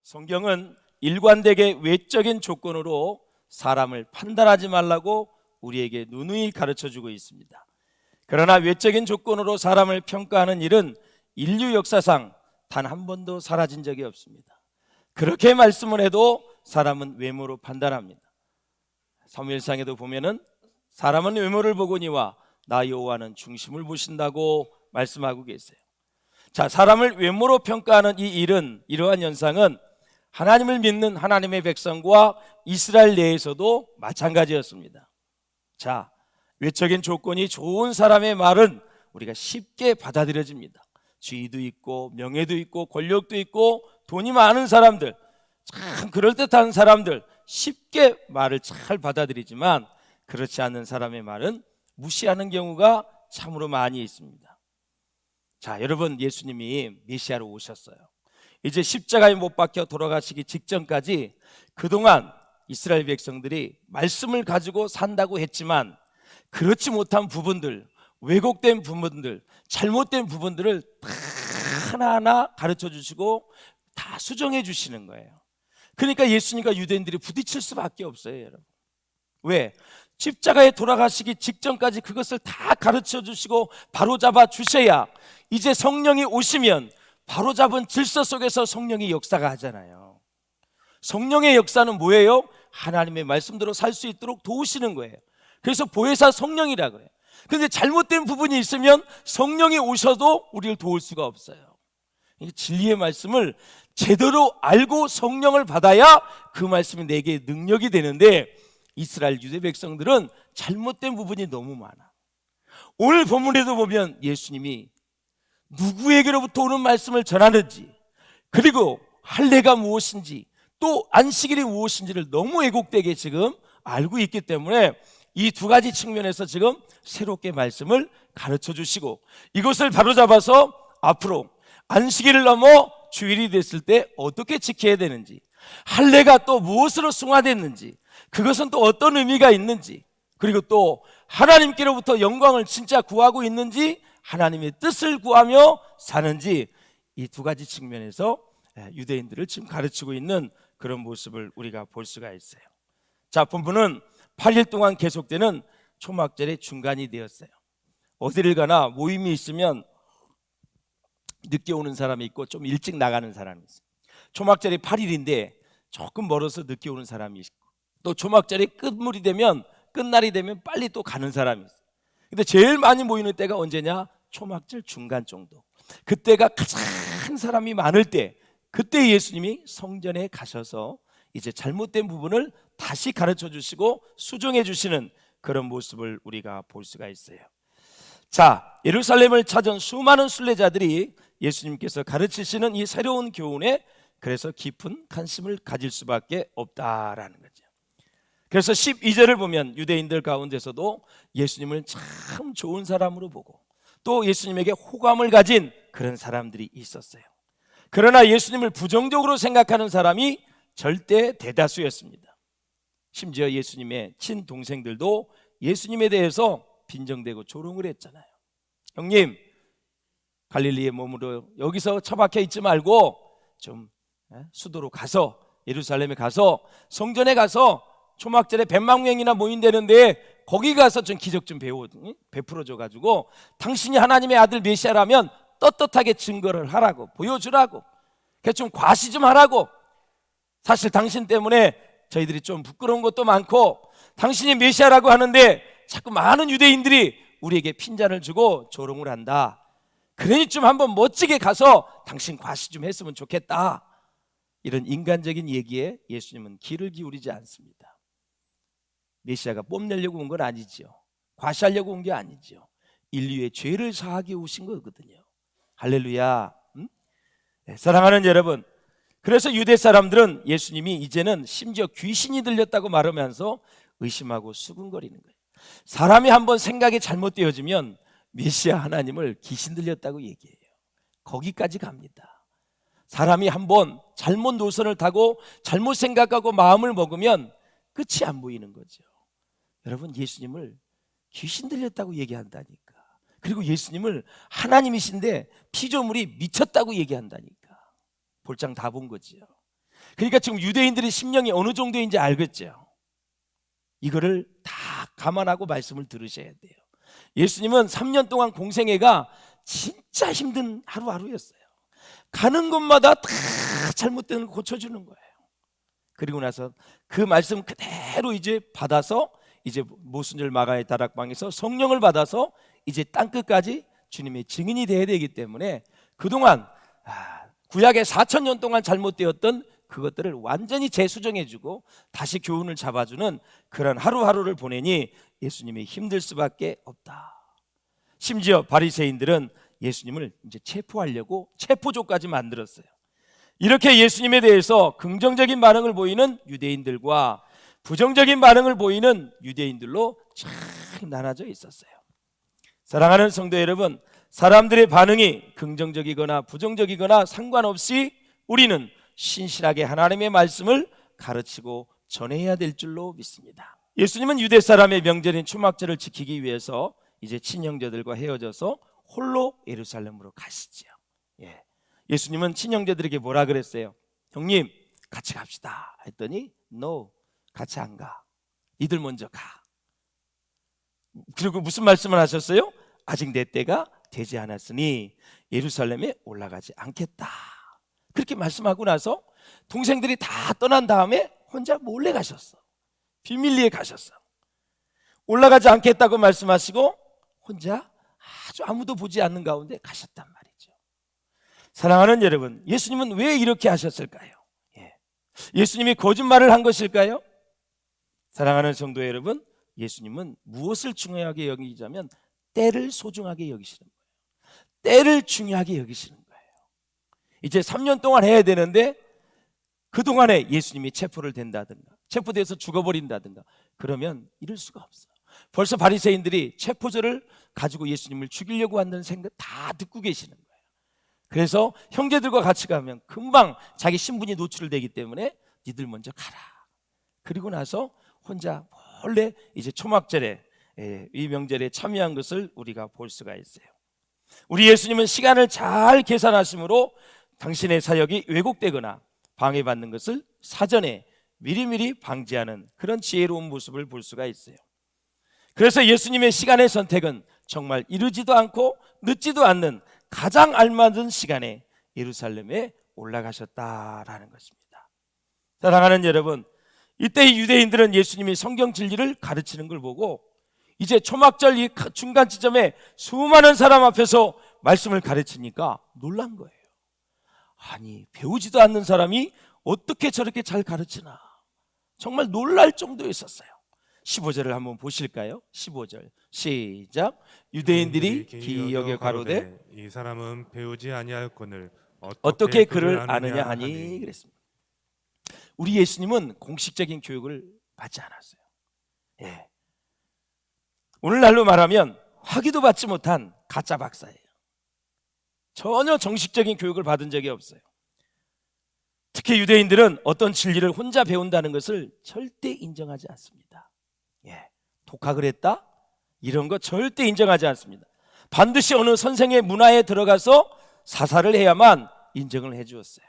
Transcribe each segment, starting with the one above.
성경은 일관되게 외적인 조건으로 사람을 판단하지 말라고 우리에게 누누이 가르쳐주고 있습니다. 그러나 외적인 조건으로 사람을 평가하는 일은 인류 역사상 단 한 번도 사라진 적이 없습니다. 그렇게 말씀을 해도 사람은 외모로 판단합니다. 사무엘상에도 보면은 사람은 외모를 보거니와 나 여호와는 중심을 보신다고 말씀하고 계세요. 자, 사람을 외모로 평가하는 이 일은, 이러한 현상은 하나님을 믿는 하나님의 백성과 이스라엘 내에서도 마찬가지였습니다. 자, 외적인 조건이 좋은 사람의 말은 우리가 쉽게 받아들여집니다. 지위도 있고 명예도 있고 권력도 있고 돈이 많은 사람들, 참 그럴듯한 사람들 쉽게 말을 잘 받아들이지만 그렇지 않은 사람의 말은 무시하는 경우가 참으로 많이 있습니다. 자, 여러분, 예수님이 메시아로 오셨어요. 이제 십자가에 못 박혀 돌아가시기 직전까지 그동안 이스라엘 백성들이 말씀을 가지고 산다고 했지만 그렇지 못한 부분들, 왜곡된 부분들, 잘못된 부분들을 다 하나하나 가르쳐 주시고 다 수정해 주시는 거예요. 그러니까 예수님과 유대인들이 부딪힐 수밖에 없어요, 여러분. 왜? 십자가에 돌아가시기 직전까지 그것을 다 가르쳐 주시고 바로잡아 주셔야 이제 성령이 오시면 바로잡은 질서 속에서 성령이 역사가 하잖아요. 성령의 역사는 뭐예요? 하나님의 말씀대로 살 수 있도록 도우시는 거예요. 그래서 보혜사 성령이라 그래요. 그런데 잘못된 부분이 있으면 성령이 오셔도 우리를 도울 수가 없어요. 진리의 말씀을 제대로 알고 성령을 받아야 그 말씀이 내게 능력이 되는데 이스라엘 유대 백성들은 잘못된 부분이 너무 많아. 오늘 본문에도 보면 예수님이 누구에게로부터 오는 말씀을 전하는지, 그리고 할례가 무엇인지, 또 안식일이 무엇인지를 너무 왜곡되게 지금 알고 있기 때문에 이 두 가지 측면에서 지금 새롭게 말씀을 가르쳐 주시고 이것을 바로잡아서 앞으로 안식일을 넘어 주일이 됐을 때 어떻게 지켜야 되는지, 할례가 또 무엇으로 승화됐는지, 그것은 또 어떤 의미가 있는지, 그리고 또 하나님께로부터 영광을 진짜 구하고 있는지, 하나님의 뜻을 구하며 사는지, 이 두 가지 측면에서 유대인들을 지금 가르치고 있는 그런 모습을 우리가 볼 수가 있어요. 자, 본문은 8일 동안 계속되는 초막절의 중간이 되었어요. 어디를 가나 모임이 있으면 늦게 오는 사람이 있고 좀 일찍 나가는 사람이 있어요. 초막절이 8일인데 조금 멀어서 늦게 오는 사람이 있고, 또 초막절이 끝물이 되면, 끝날이 되면 빨리 또 가는 사람이 있어요. 근데 제일 많이 모이는 때가 언제냐? 초막절 중간 정도. 그때가 가장 사람이 많을 때, 그때 예수님이 성전에 가셔서 이제 잘못된 부분을 다시 가르쳐 주시고 수정해 주시는 그런 모습을 우리가 볼 수가 있어요. 자, 예루살렘을 찾은 수많은 순례자들이 예수님께서 가르치시는 이 새로운 교훈에 그래서 깊은 관심을 가질 수밖에 없다라는 거죠. 그래서 12절을 보면 유대인들 가운데서도 예수님을 참 좋은 사람으로 보고 또 예수님에게 호감을 가진 그런 사람들이 있었어요. 그러나 예수님을 부정적으로 생각하는 사람이 절대 대다수였습니다. 심지어 예수님의 친동생들도 예수님에 대해서 빈정대고 조롱을 했잖아요. 형님, 갈릴리의 몸으로 여기서 처박혀 있지 말고 좀 수도로 가서, 예루살렘에 가서, 성전에 가서 초막절에 100만 명이나 모인다는데 거기 가서 좀 기적 좀 베풀어줘 가지고 당신이 하나님의 아들 메시아라면 떳떳하게 증거를 하라고, 보여주라고, 좀 과시 좀 하라고. 사실 당신 때문에 저희들이 좀 부끄러운 것도 많고 당신이 메시아라고 하는데 자꾸 많은 유대인들이 우리에게 핀잔을 주고 조롱을 한다. 그러니 좀 한번 멋지게 가서 당신 과시 좀 했으면 좋겠다. 이런 인간적인 얘기에 예수님은 귀를 기울이지 않습니다. 메시아가 뽐내려고 온 건 아니지요. 과시하려고 온 게 아니지요. 인류의 죄를 사하기 오신 거거든요. 할렐루야. 네, 사랑하는 여러분, 그래서 유대 사람들은 예수님이 이제는 심지어 귀신이 들렸다고 말하면서 의심하고 수군거리는 거예요. 사람이 한번 생각이 잘못되어지면 메시아 하나님을 귀신 들렸다고 얘기해요. 거기까지 갑니다. 사람이 한번 잘못 노선을 타고 잘못 생각하고 마음을 먹으면 끝이 안 보이는 거죠. 여러분, 예수님을 귀신 들렸다고 얘기한다니까. 그리고 예수님을 하나님이신데 피조물이 미쳤다고 얘기한다니까. 볼장 다 본 거지요. 그러니까 지금 유대인들의 심령이 어느 정도인지 알겠죠. 이거를 다 감안하고 말씀을 들으셔야 돼요. 예수님은 3년 동안 공생애가 진짜 힘든 하루하루였어요. 가는 곳마다 다 잘못된 걸 고쳐주는 거예요. 그리고 나서 그 말씀 그대로 이제 받아서 이제 모순절 마가의 다락방에서 성령을 받아서 이제 땅끝까지 주님의 증인이 되어야 되기 때문에 그동안 구약의 4,000년 동안 잘못되었던 그것들을 완전히 재수정해주고 다시 교훈을 잡아주는 그런 하루하루를 보내니 예수님이 힘들 수밖에 없다. 심지어 바리새인들은 예수님을 이제 체포하려고 체포조까지 만들었어요. 이렇게 예수님에 대해서 긍정적인 반응을 보이는 유대인들과 부정적인 반응을 보이는 유대인들로 쫙 나눠져 있었어요. 사랑하는 성도 여러분, 사람들의 반응이 긍정적이거나 부정적이거나 상관없이 우리는 신실하게 하나님의 말씀을 가르치고 전해야 될 줄로 믿습니다. 예수님은 유대 사람의 명절인 초막절을 지키기 위해서 이제 친형제들과 헤어져서 홀로 예루살렘으로 가시죠. 예수님은 친형제들에게 뭐라 그랬어요? 형님 같이 갑시다 했더니 No, 같이 안 가. 니들 먼저 가. 그리고 무슨 말씀을 하셨어요? 아직 내 때가 되지 않았으니 예루살렘에 올라가지 않겠다. 그렇게 말씀하고 나서 동생들이 다 떠난 다음에 혼자 몰래 가셨어. 비밀리에 가셨어. 올라가지 않겠다고 말씀하시고 혼자 아주 아무도 보지 않는 가운데 가셨단 말이죠. 사랑하는 여러분, 예수님은 왜 이렇게 하셨을까요? 예수님이 거짓말을 한 것일까요? 사랑하는 성도 여러분, 예수님은 무엇을 중요하게 여기자면 때를 소중하게 여기시는 거예요. 때를 중요하게 여기시는 거예요. 이제 3년 동안 해야 되는데 그동안에 예수님이 체포를 된다든가 체포돼서 죽어버린다든가 그러면 이럴 수가 없어요. 벌써 바리새인들이 체포절을 가지고 예수님을 죽이려고 한다는 생각 다 듣고 계시는 거예요. 그래서 형제들과 같이 가면 금방 자기 신분이 노출되기 때문에 니들 먼저 가라. 그리고 나서 혼자 몰래 이제 초막절에 이 명절에 참여한 것을 우리가 볼 수가 있어요. 우리 예수님은 시간을 잘 계산하심으로 당신의 사역이 왜곡되거나 방해받는 것을 사전에 미리미리 방지하는 그런 지혜로운 모습을 볼 수가 있어요. 그래서 예수님의 시간의 선택은 정말 이르지도 않고 늦지도 않는 가장 알맞은 시간에 예루살렘에 올라가셨다라는 것입니다. 사랑하는 여러분, 이때 유대인들은 예수님이 성경 진리를 가르치는 걸 보고 이제 초막절 이 중간 지점에 수많은 사람 앞에서 말씀을 가르치니까 놀란 거예요. 아니, 배우지도 않는 사람이 어떻게 저렇게 잘 가르치나 정말 놀랄 정도였었어요. 15절을 한번 보실까요? 15절 시작. 유대인들이 기여겨 가로되 이 사람은 배우지 아니하였거늘 어떻게 그를 아느냐 하니 그랬습니다. 우리 예수님은 공식적인 교육을 받지 않았어요. 오늘날로 말하면 학위도 받지 못한 가짜 박사예요. 전혀 정식적인 교육을 받은 적이 없어요. 특히 유대인들은 어떤 진리를 혼자 배운다는 것을 절대 인정하지 않습니다. 독학을 했다? 이런 거 절대 인정하지 않습니다. 반드시 어느 선생의 문화에 들어가서 사사를 해야만 인정을 해 주었어요.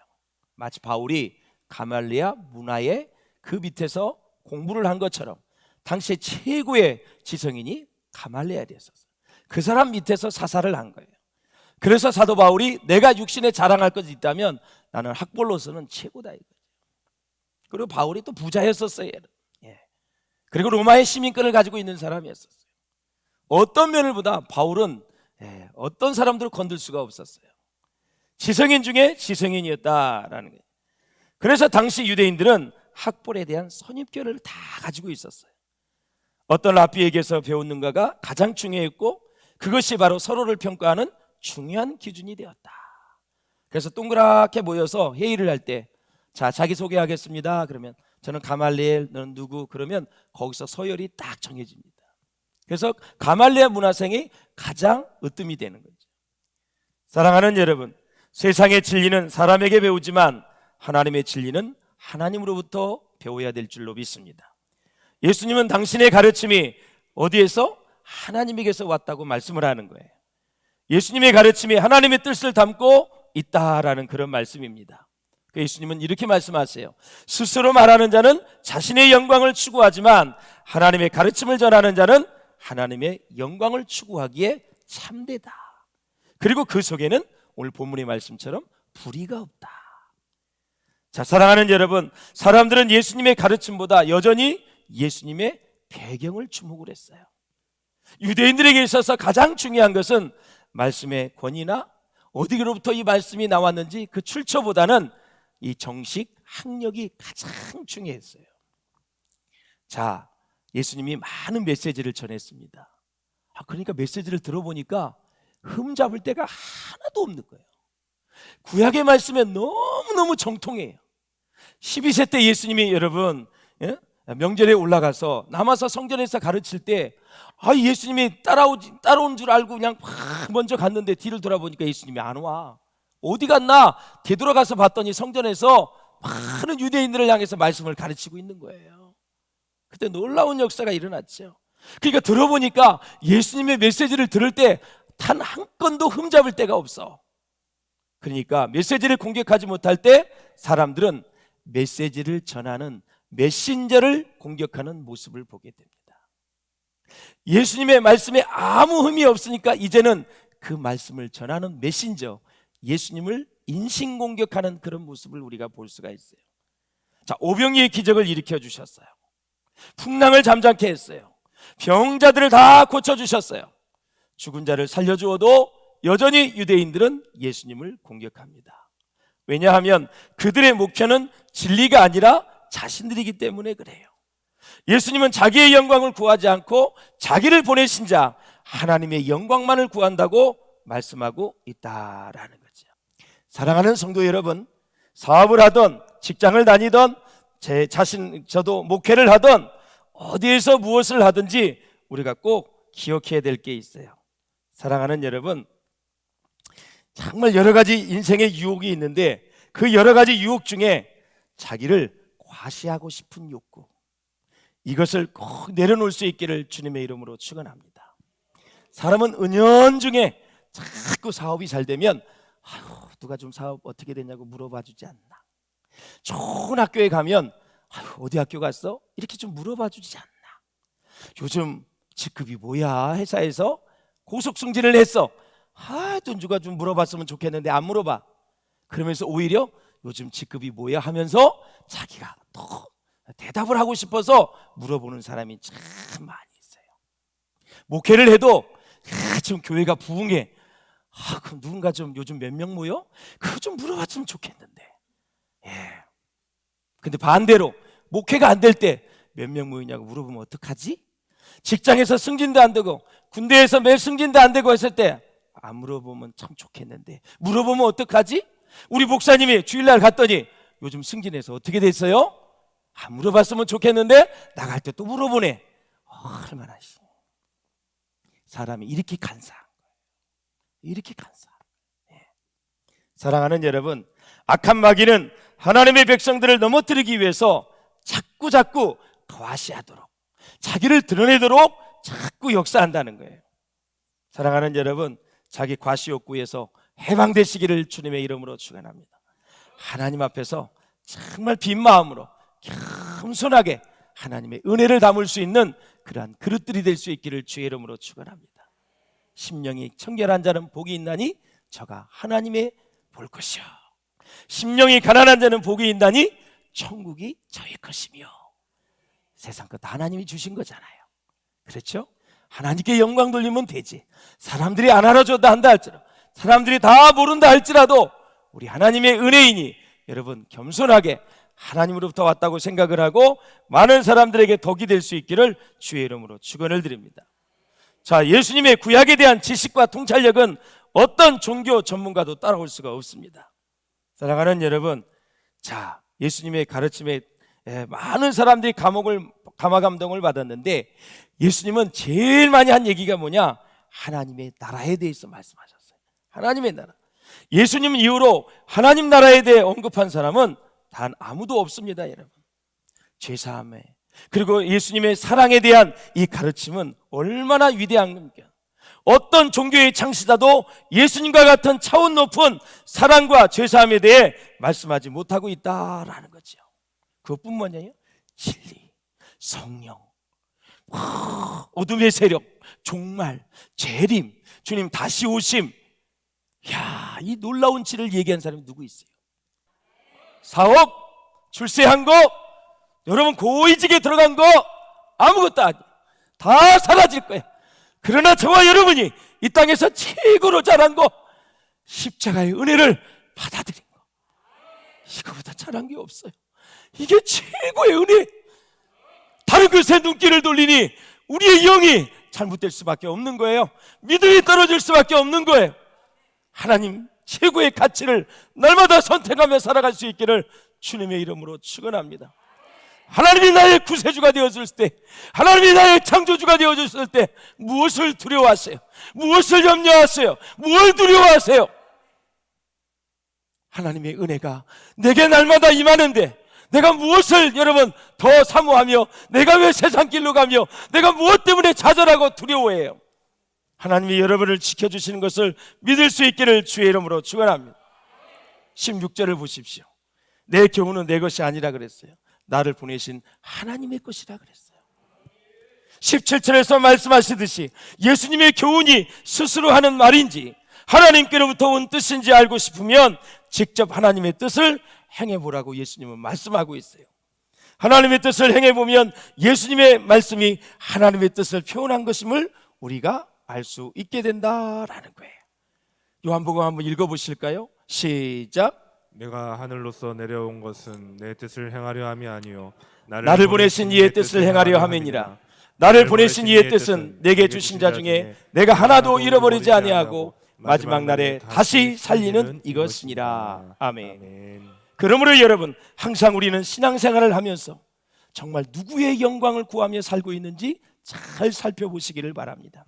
마치 바울이 가말리아 문화의 그 밑에서 공부를 한 것처럼 당시 최고의 지성인이 가말리아였었어요. 그 사람 밑에서 사사를 한 거예요. 그래서 사도 바울이 내가 육신에 자랑할 것이 있다면 나는 학벌로서는 최고다 이거죠. 그리고 바울이 또 부자였었어요. 그리고 로마의 시민권을 가지고 있는 사람이었었어요. 어떤 면을 보다 바울은 어떤 사람들을 건들 수가 없었어요. 지성인 중에 지성인이었다라는 거예요. 그래서 당시 유대인들은 학벌에 대한 선입견을 다 가지고 있었어요. 어떤 랍비에게서 배웠는가가 가장 중요했고 그것이 바로 서로를 평가하는 중요한 기준이 되었다. 그래서 동그랗게 모여서 회의를 할 때 자, 자기소개하겠습니다. 그러면 저는 가말리엘, 너는 누구? 그러면 거기서 서열이 딱 정해집니다. 그래서 가말리엘 문화생이 가장 으뜸이 되는 거죠. 사랑하는 여러분, 세상의 진리는 사람에게 배우지만 하나님의 진리는 하나님으로부터 배워야 될 줄로 믿습니다. 예수님은 당신의 가르침이 어디에서? 하나님에게서 왔다고 말씀을 하는 거예요. 예수님의 가르침이 하나님의 뜻을 담고 있다라는 그런 말씀입니다. 그 예수님은 이렇게 말씀하세요. 스스로 말하는 자는 자신의 영광을 추구하지만 하나님의 가르침을 전하는 자는 하나님의 영광을 추구하기에 참되다. 그리고 그 속에는 오늘 본문의 말씀처럼 불의가 없다. 자, 사랑하는 여러분, 사람들은 예수님의 가르침보다 여전히 예수님의 배경을 주목을 했어요. 유대인들에게 있어서 가장 중요한 것은 말씀의 권위나 어디로부터 이 말씀이 나왔는지 그 출처보다는 이 정식 학력이 가장 중요했어요. 자, 예수님이 많은 메시지를 전했습니다. 그러니까 메시지를 들어보니까 흠잡을 데가 하나도 없는 거예요. 구약의 말씀에 너무너무 정통해요. 12세 때 예수님이 여러분 명절에 올라가서 남아서 성전에서 가르칠 때 예수님이 따라온 줄 알고 그냥 막 먼저 갔는데 뒤를 돌아보니까 예수님이 안 와. 어디 갔나? 되돌아가서 봤더니 성전에서 많은 유대인들을 향해서 말씀을 가르치고 있는 거예요. 그때 놀라운 역사가 일어났죠. 그러니까 들어보니까 예수님의 메시지를 들을 때 단 한 건도 흠잡을 데가 없어. 그러니까 메시지를 공격하지 못할 때 사람들은 메시지를 전하는 메신저를 공격하는 모습을 보게 됩니다. 예수님의 말씀에 아무 흠이 없으니까 이제는 그 말씀을 전하는 메신저, 예수님을 인신공격하는 그런 모습을 우리가 볼 수가 있어요. 자, 오병이의 기적을 일으켜 주셨어요. 풍랑을 잠잠케 했어요. 병자들을 다 고쳐주셨어요. 죽은 자를 살려주어도 여전히 유대인들은 예수님을 공격합니다. 왜냐하면 그들의 목표는 진리가 아니라 자신들이기 때문에 그래요. 예수님은 자기의 영광을 구하지 않고 자기를 보내신 자 하나님의 영광만을 구한다고 말씀하고 있다라는 거죠. 사랑하는 성도 여러분, 사업을 하던 직장을 다니던 저도 목회를 하던 어디에서 무엇을 하든지 우리가 꼭 기억해야 될 게 있어요. 사랑하는 여러분, 정말 여러 가지 인생의 유혹이 있는데 그 여러 가지 유혹 중에 자기를 과시하고 싶은 욕구, 이것을 꼭 내려놓을 수 있기를 주님의 이름으로 축원합니다. 사람은 은연중에 자꾸 사업이 잘 되면 누가 좀 사업 어떻게 됐냐고 물어봐 주지 않나. 좋은 학교에 가면 어디 학교 갔어? 이렇게 좀 물어봐 주지 않나. 요즘 직급이 뭐야? 회사에서 고속 승진을 했어. 또 누가 좀 물어봤으면 좋겠는데 안 물어봐. 그러면서 오히려 요즘 직급이 뭐야 하면서 자기가 더 대답을 하고 싶어서 물어보는 사람이 참 많이 있어요. 목회를 해도 지금 교회가 부흥해. 그럼 누군가 좀 요즘 몇 명 모여? 그거 좀 물어봤으면 좋겠는데. 근데 반대로 목회가 안 될 때 몇 명 모이냐고 물어보면 어떡하지? 직장에서 승진도 안 되고 군대에서 매 승진도 안 되고 했을 때 안 물어보면 참 좋겠는데 물어보면 어떡하지? 우리 목사님이 주일날 갔더니 요즘 승진해서 어떻게 됐어요? 안 물어봤으면 좋겠는데 나갈 때 또 물어보네. 얼마나 사람이 이렇게 간사한 거예요. 이렇게 간사한 거예요. 사랑하는 여러분, 악한 마귀는 하나님의 백성들을 넘어뜨리기 위해서 자꾸 과시하도록, 자기를 드러내도록 자꾸 역사한다는 거예요. 사랑하는 여러분, 자기 과시 욕구에서 해방되시기를 주님의 이름으로 축원합니다. 하나님 앞에서 정말 빈 마음으로 겸손하게 하나님의 은혜를 담을 수 있는 그러한 그릇들이 될 수 있기를 주의 이름으로 축원합니다. 심령이 청결한 자는 복이 있나니 저가 하나님의 볼 것이요, 심령이 가난한 자는 복이 있나니 천국이 저의 것이며. 세상 것 하나님이 주신 거잖아요. 그렇죠? 하나님께 영광 돌리면 되지. 사람들이 안 알아줬다 한다 할지라도, 사람들이 다 모른다 할지라도 우리 하나님의 은혜이니 여러분 겸손하게 하나님으로부터 왔다고 생각을 하고 많은 사람들에게 덕이 될 수 있기를 주의 이름으로 축원을 드립니다. 자, 예수님의 구약에 대한 지식과 통찰력은 어떤 종교 전문가도 따라올 수가 없습니다. 사랑하는 여러분, 자, 예수님의 가르침에 많은 사람들이 감화감동을 받았는데 예수님은 제일 많이 한 얘기가 뭐냐? 하나님의 나라에 대해서 말씀하셨어요. 하나님의 나라. 예수님 이후로 하나님 나라에 대해 언급한 사람은 단 아무도 없습니다, 여러분. 죄사함에, 그리고 예수님의 사랑에 대한 이 가르침은 얼마나 위대한 겁니까? 어떤 종교의 창시자도 예수님과 같은 차원 높은 사랑과 죄사함에 대해 말씀하지 못하고 있다라는 거죠. 그것뿐만 아니에요. 진리, 성령, 어둠의 세력, 종말, 재림, 주님 다시 오심. 야, 이 놀라운 진리를 얘기한 사람이 누구 있어요? 사업, 출세한 거, 여러분 고위직에 들어간 거 아무것도 아니에요. 다 사라질 거예요. 그러나 저와 여러분이 이 땅에서 최고로 잘한 거, 십자가의 은혜를 받아들인 거, 이거보다 잘한 게 없어요. 이게 최고의 은혜. 다른 것에 눈길을 돌리니 우리의 영이 잘못될 수밖에 없는 거예요. 믿음이 떨어질 수밖에 없는 거예요. 하나님 최고의 가치를 날마다 선택하며 살아갈 수 있기를 주님의 이름으로 축원합니다. 하나님이 나의 구세주가 되어줄 때, 하나님이 나의 창조주가 되어줬을 때 무엇을 두려워하세요? 무엇을 염려하세요? 무엇을 두려워하세요? 하나님의 은혜가 내게 날마다 임하는데 내가 무엇을 여러분 더 사모하며, 내가 왜 세상 길로 가며, 내가 무엇 때문에 좌절하고 두려워해요? 하나님이 여러분을 지켜주시는 것을 믿을 수 있기를 주의 이름으로 축원합니다. 16절을 보십시오. 내 교훈은 내 것이 아니라 그랬어요. 나를 보내신 하나님의 것이라 그랬어요. 17절에서 말씀하시듯이 예수님의 교훈이 스스로 하는 말인지 하나님께로부터 온 뜻인지 알고 싶으면 직접 하나님의 뜻을 행해보라고 예수님은 말씀하고 있어요. 하나님의 뜻을 행해보면 예수님의 말씀이 하나님의 뜻을 표현한 것임을 우리가 알 수 있게 된다라는 거예요. 요한복음 한번 읽어보실까요? 시작. 내가 하늘로서 내려온 것은 내 뜻을 행하려 함이 아니요 나를 보내신 이의 뜻을 행하려 함이니라. 나를 보내신 이의 뜻은 내게 주신 자 중에 내가 하나도 잃어버리지 아니하고 마지막 날에 다시 살리는 이것이니라. 아멘. 그러므로 여러분, 항상 우리는 신앙생활을 하면서 정말 누구의 영광을 구하며 살고 있는지 잘 살펴보시기를 바랍니다.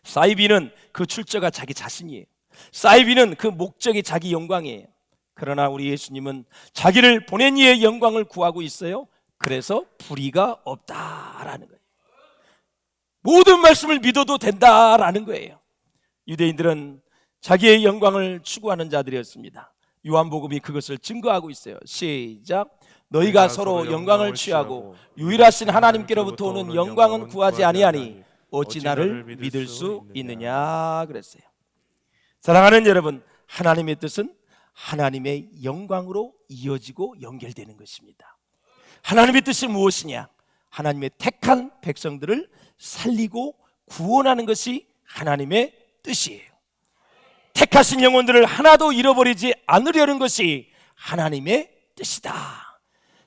사이비는 그 출처가 자기 자신이에요. 사이비는 그 목적이 자기 영광이에요. 그러나 우리 예수님은 자기를 보낸 이의 영광을 구하고 있어요. 그래서 불의가 없다라는 거예요. 모든 말씀을 믿어도 된다라는 거예요. 유대인들은 자기의 영광을 추구하는 자들이었습니다. 요한복음이 그것을 증거하고 있어요. 시작. 너희가 서로 영광을 취하고 유일하신 하나님께로부터 오는 영광은 구하지 아니하니 어찌 나를 믿을 수 있느냐 그랬어요. 사랑하는 여러분, 하나님의 뜻은 하나님의 영광으로 이어지고 연결되는 것입니다. 하나님의 뜻이 무엇이냐? 하나님의 택한 백성들을 살리고 구원하는 것이 하나님의 뜻이에요. 택하신 영혼들을 하나도 잃어버리지 않으려는 것이 하나님의 뜻이다.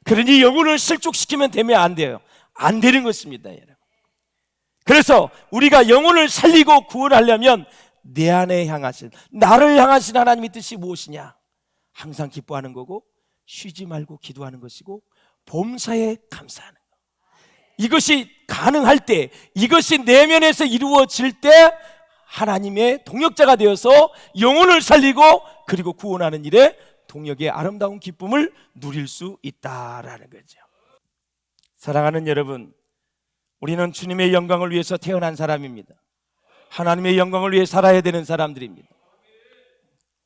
그러니 영혼을 실족시키면 되면 안 돼요. 안 되는 것입니다, 여러분. 그래서 우리가 영혼을 살리고 구원하려면 내 안에 향하신, 나를 향하신 하나님의 뜻이 무엇이냐? 항상 기뻐하는 거고, 쉬지 말고 기도하는 것이고, 범사에 감사하는 것. 이것이 가능할 때, 이것이 내면에서 이루어질 때 하나님의 동역자가 되어서 영혼을 살리고 그리고 구원하는 일에 동역의 아름다운 기쁨을 누릴 수 있다라는 거죠. 사랑하는 여러분, 우리는 주님의 영광을 위해서 태어난 사람입니다. 하나님의 영광을 위해 살아야 되는 사람들입니다.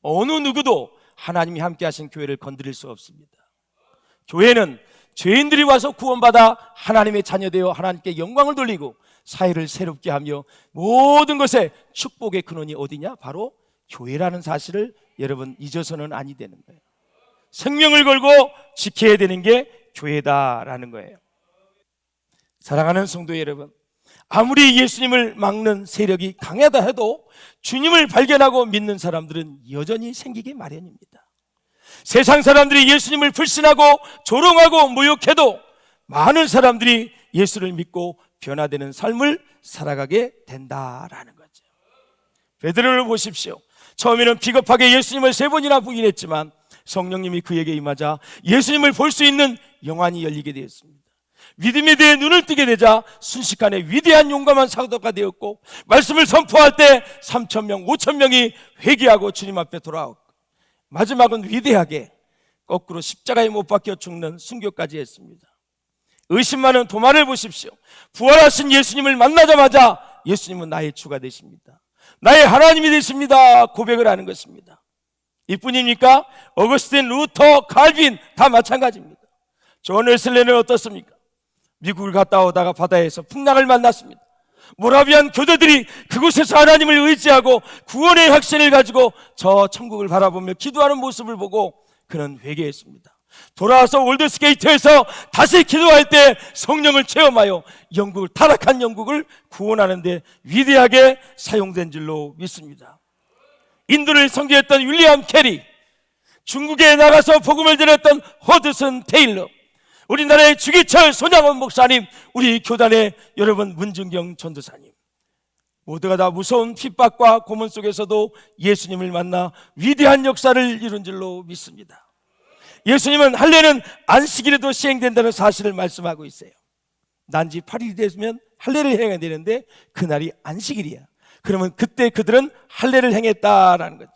어느 누구도 하나님이 함께 하신 교회를 건드릴 수 없습니다. 교회는 죄인들이 와서 구원받아 하나님의 자녀되어 하나님께 영광을 돌리고 사회를 새롭게 하며 모든 것에 축복의 근원이 어디냐? 바로 교회라는 사실을 여러분 잊어서는 아니 되는 거예요. 생명을 걸고 지켜야 되는 게 교회다라는 거예요. 사랑하는 성도 여러분, 아무리 예수님을 막는 세력이 강하다 해도 주님을 발견하고 믿는 사람들은 여전히 생기기 마련입니다. 세상 사람들이 예수님을 불신하고 조롱하고 모욕해도 많은 사람들이 예수를 믿고 변화되는 삶을 살아가게 된다라는 거죠. 베드로를 보십시오. 처음에는 비겁하게 예수님을 3번이나 부인했지만 성령님이 그에게 임하자 예수님을 볼 수 있는 영안이 열리게 되었습니다. 믿음에 대해 눈을 뜨게 되자 순식간에 위대한 용감한 사도가 되었고, 말씀을 선포할 때 3,000명, 5,000명이 회개하고 주님 앞에 돌아왔고, 마지막은 위대하게 거꾸로 십자가에 못 박혀 죽는 순교까지 했습니다. 의심 많은 도마를 보십시오. 부활하신 예수님을 만나자마자 예수님은 나의 주가 되십니다. 나의 하나님이 되십니다. 고백을 하는 것입니다. 이뿐입니까? 어거스틴, 루터, 칼빈 다 마찬가지입니다. 존 웨슬레는 어떻습니까? 미국을 갔다 오다가 바다에서 풍랑을 만났습니다. 모라비안 교도들이 그곳에서 하나님을 의지하고 구원의 확신을 가지고 저 천국을 바라보며 기도하는 모습을 보고 그는 회개했습니다. 돌아와서 올드스게이트에서 다시 기도할 때 성령을 체험하여 타락한 영국을 구원하는 데 위대하게 사용된 줄로 믿습니다. 인도를 선교했던 윌리엄 캐리, 중국에 나가서 복음을 전했던 허드슨 테일러, 우리나라의 주기철 손양원 목사님, 우리 교단의 여러분 문준경 전도사님, 모두가 다 무서운 핍박과 고문 속에서도 예수님을 만나 위대한 역사를 이룬 줄로 믿습니다. 예수님은 할례는 안식일에도 시행된다는 사실을 말씀하고 있어요. 난지 8일이 되면 할례를 행해야 되는데 그날이 안식일이야. 그러면 그때 그들은 할례를 행했다라는 거죠.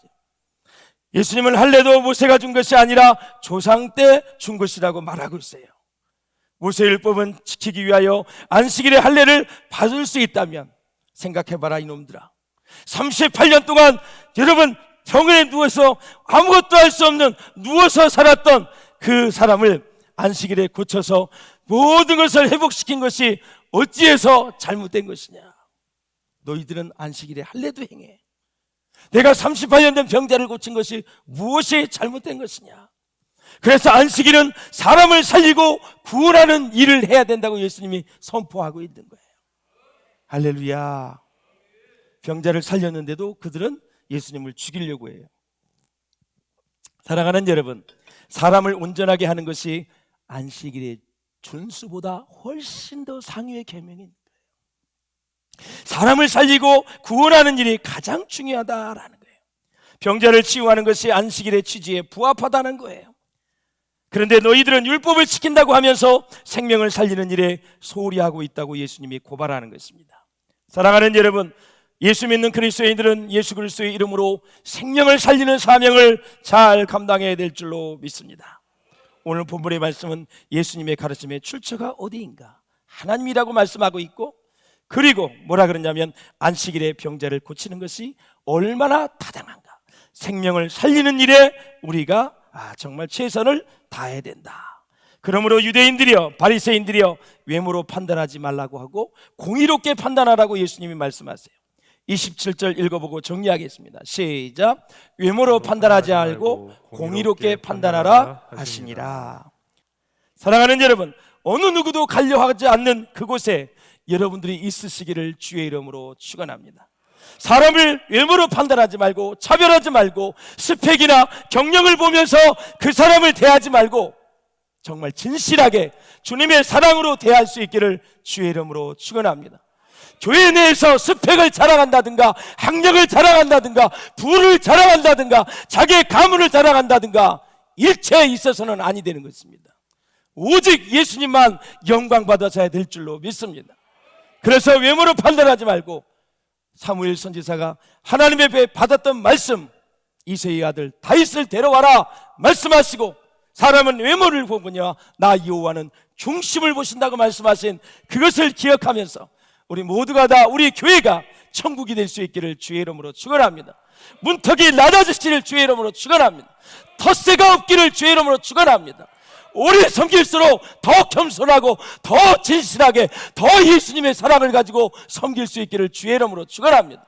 예수님은 할례도 모세가 준 것이 아니라 조상 때 준 것이라고 말하고 있어요. 모세율법은 지키기 위하여 안식일의 할례를 받을 수 있다면 생각해봐라 이놈들아. 38년 동안 여러분 병원에 누워서 아무것도 할 수 없는 누워서 살았던 그 사람을 안식일에 고쳐서 모든 것을 회복시킨 것이 어찌해서 잘못된 것이냐. 너희들은 안식일에 할례도 행해. 내가 38년 된 병자를 고친 것이 무엇이 잘못된 것이냐. 그래서 안식일은 사람을 살리고 구원하는 일을 해야 된다고 예수님이 선포하고 있는 거예요. 할렐루야. 병자를 살렸는데도 그들은 예수님을 죽이려고 해요. 사랑하는 여러분, 사람을 온전하게 하는 것이 안식일의 준수보다 훨씬 더 상위의 계명인 거예요. 사람을 살리고 구원하는 일이 가장 중요하다라는 거예요. 병자를 치유하는 것이 안식일의 취지에 부합하다는 거예요. 그런데 너희들은 율법을 지킨다고 하면서 생명을 살리는 일에 소홀히 하고 있다고 예수님이 고발하는 것입니다. 사랑하는 여러분, 예수 믿는 그리스도인들은 예수 그리스도의 이름으로 생명을 살리는 사명을 잘 감당해야 될 줄로 믿습니다. 오늘 본문의 말씀은 예수님의 가르침의 출처가 어디인가? 하나님이라고 말씀하고 있고, 그리고 뭐라 그러냐면 안식일에 병자를 고치는 것이 얼마나 타당한가? 생명을 살리는 일에 우리가 정말 최선을 다해야 된다. 그러므로 유대인들이여 바리새인들이여 외모로 판단하지 말라고 하고 공의롭게 판단하라고 예수님이 말씀하세요. 27절 읽어보고 정리하겠습니다. 시작. 외모로 판단하지 말고 공의롭게 판단하라 하시니라. 사랑하는 여러분, 어느 누구도 가려하지 않는 그곳에 여러분들이 있으시기를 주의 이름으로 축원합니다. 사람을 외모로 판단하지 말고 차별하지 말고 스펙이나 경력을 보면서 그 사람을 대하지 말고 정말 진실하게 주님의 사랑으로 대할 수 있기를 주의 이름으로 축원합니다. 교회 내에서 스펙을 자랑한다든가 학력을 자랑한다든가 부를 자랑한다든가 자기의 가문을 자랑한다든가 일체에 있어서는 아니 되는 것입니다. 오직 예수님만 영광 받아서야 될 줄로 믿습니다. 그래서 외모로 판단하지 말고 사무엘 선지자가 하나님의 배에 받았던 말씀, 이새의 아들 다윗을 데려와라 말씀하시고 사람은 외모를 보느냐 나 여호와는 중심을 보신다고 말씀하신 그것을 기억하면서 우리 모두가 다 우리 교회가 천국이 될 수 있기를 주의 이름으로 축원합니다. 문턱이 낮아지시기를 주의 이름으로 축원합니다. 텃세가 없기를 주의 이름으로 축원합니다. 오래 섬길수록 더 겸손하고 더 진실하게 더 예수님의 사랑을 가지고 섬길 수 있기를 주의 이름으로 축원합니다.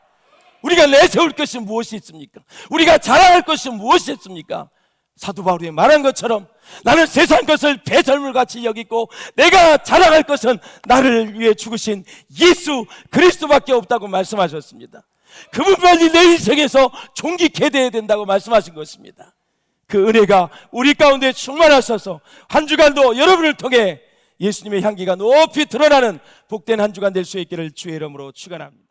우리가 내세울 것이 무엇이 있습니까? 우리가 자랑할 것이 무엇이 있습니까? 사도 바울이 말한 것처럼 나는 세상 것을 배설물같이 여기고 내가 자랑할 것은 나를 위해 죽으신 예수 그리스도밖에 없다고 말씀하셨습니다. 그분만이 내 인생에서 존귀케 되어야 된다고 말씀하신 것입니다. 그 은혜가 우리 가운데 충만하셔서 한 주간도 여러분을 통해 예수님의 향기가 높이 드러나는 복된 한 주간 될 수 있기를 주의 이름으로 축원합니다.